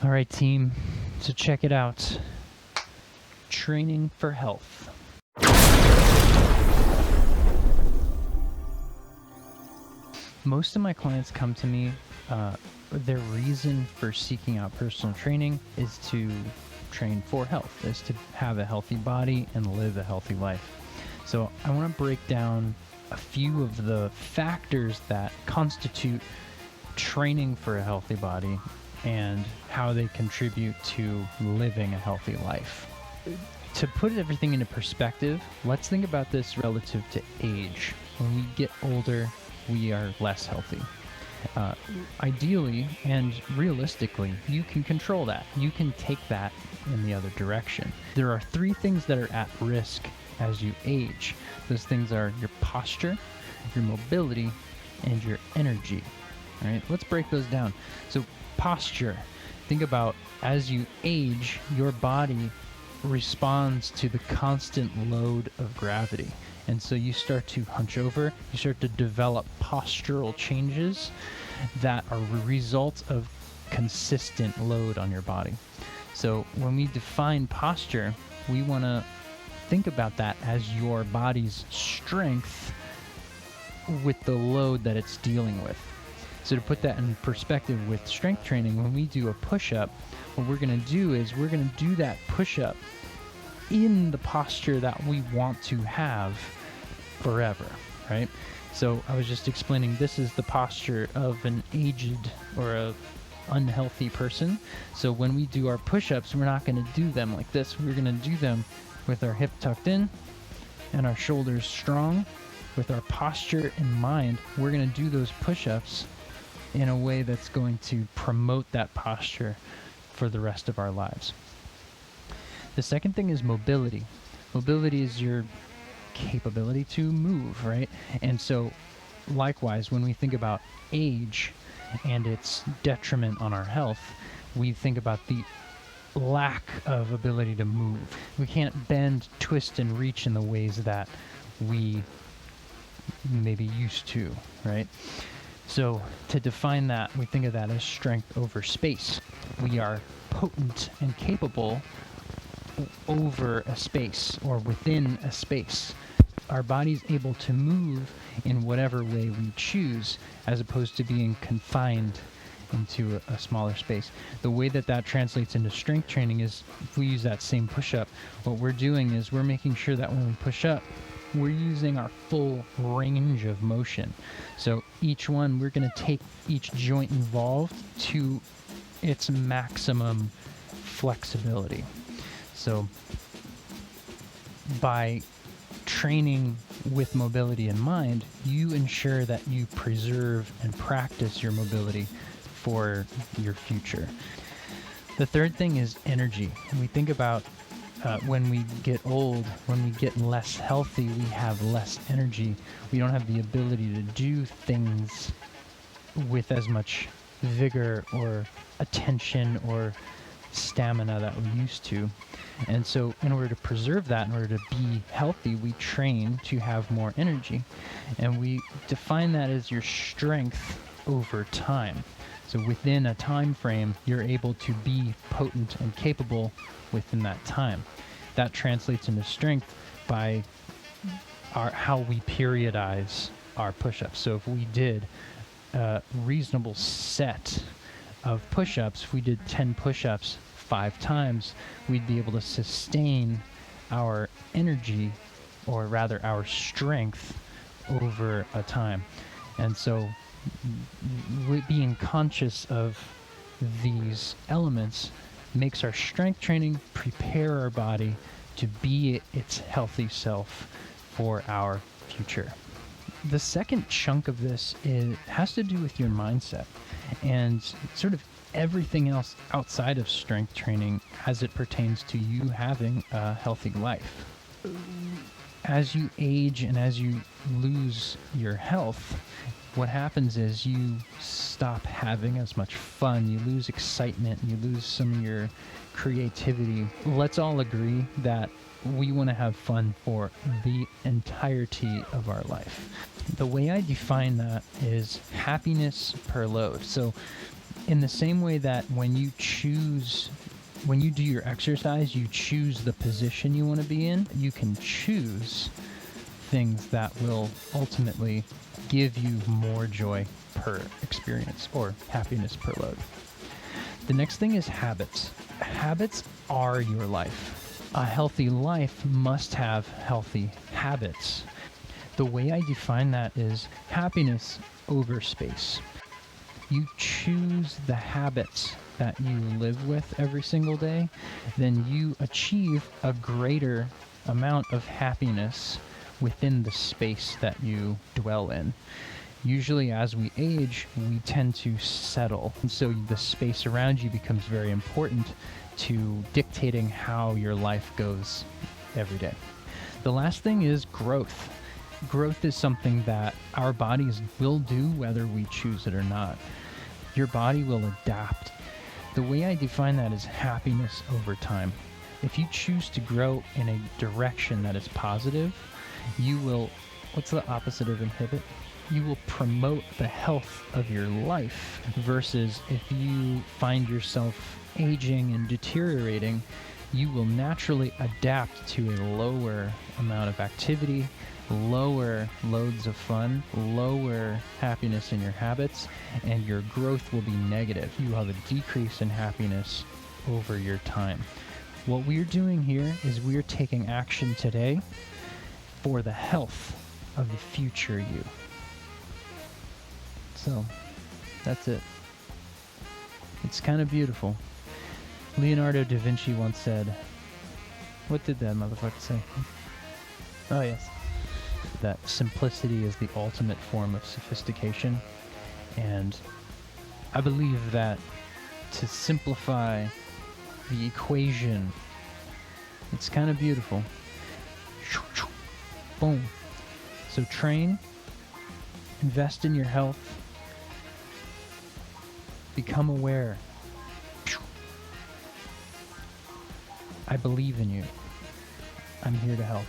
All right, team. So check it out. Training for health. Most of my clients come to me, their reason for seeking out personal training is to train for health, is to have a healthy body and live a healthy life. So I want to break down a few of the factors that constitute training for a healthy body and how they contribute to living a healthy life. To put everything into perspective, let's think about this relative to age. When we get older, we are less healthy. Ideally and realistically, you can control that. You can take that in the other direction. There are three things that are at risk as you age. Those things are your posture, your mobility, and your energy. All right, let's break those down. So posture, think about as you age, your body responds to the constant load of gravity. And so you start to hunch over, you start to develop postural changes that are a result of consistent load on your body. So when we define posture, we want to think about that as your body's strength with the load that it's dealing with. So to put that in perspective with strength training, when we do a push-up, what we're going to do is we're going to do that push-up in the posture that we want to have forever, right? So I was just explaining this is the posture of an aged or a unhealthy person. So when we do our push-ups, we're not going to do them like this. We're going to do them with our hip tucked in and our shoulders strong. With our posture in mind, we're going to do those push-ups in a way that's going to promote that posture for the rest of our lives. The second thing is mobility. Mobility is your capability to move, right? And so likewise, when we think about age and its detriment on our health, we think about the lack of ability to move. We can't bend, twist, and reach in the ways that we maybe used to, right? So to define that, we think of that as strength over space. We are potent and capable over a space or within a space. Our body's able to move in whatever way we choose as opposed to being confined into a smaller space. The way that that translates into strength training is if we use that same push-up, what we're doing is we're making sure that when we push up, we're using our full range of motion. So each one, we're going to take each joint involved to its maximum flexibility. So by training with mobility in mind, you ensure that you preserve and practice your mobility for your future. The third thing is energy. We think about when we get old, when we get less healthy, we have less energy. We don't have the ability to do things with as much vigor or attention or stamina that we used to. And so in order to preserve that, in order to be healthy, we train to have more energy. And we define that as your strength over time. So within a time frame, you're able to be potent and capable within that time. That translates into strength by how we periodize our push-ups. So if we did a reasonable set of push-ups, if we did 10 push-ups 5 times, we'd be able to sustain our energy, or rather our strength, over a time. And so being conscious of these elements makes our strength training prepare our body to be its healthy self for our future. The second chunk of this has to do with your mindset and sort of everything else outside of strength training as it pertains to you having a healthy life. As you age and as you lose your health, what happens is you stop having as much fun, you lose excitement, you lose some of your creativity. Let's all agree that we want to have fun for the entirety of our life. The way I define that is happiness per load. So In the same way that when you do your exercise, you choose the position you want to be in, you can choose things that will ultimately give you more joy per experience or happiness per load. The next thing is habits. Habits are your life. A healthy life must have healthy habits. The way I define that is happiness over space. You choose the habits that you live with every single day, then you achieve a greater amount of happiness within the space that you dwell in. Usually as we age, we tend to settle. And so the space around you becomes very important to dictating how your life goes every day. The last thing is growth. Growth is something that our bodies will do whether we choose it or not. Your body will adapt. The way I define that is happiness over time. If you choose to grow in a direction that is positive, you will, what's the opposite of inhibit? You will promote the health of your life versus if you find yourself aging and deteriorating, you will naturally adapt to a lower amount of activity, lower loads of fun, lower happiness in your habits, and your growth will be negative. You will have a decrease in happiness over your time. What we're doing here is we're taking action today for the health of the future you. So, that's it. It's kind of beautiful. Leonardo da Vinci once said, what did that motherfucker say? Oh, yes. That simplicity is the ultimate form of sophistication. And I believe that to simplify the equation, it's kind of beautiful. Boom. So train, invest in your health, become aware. I believe in you. I'm here to help.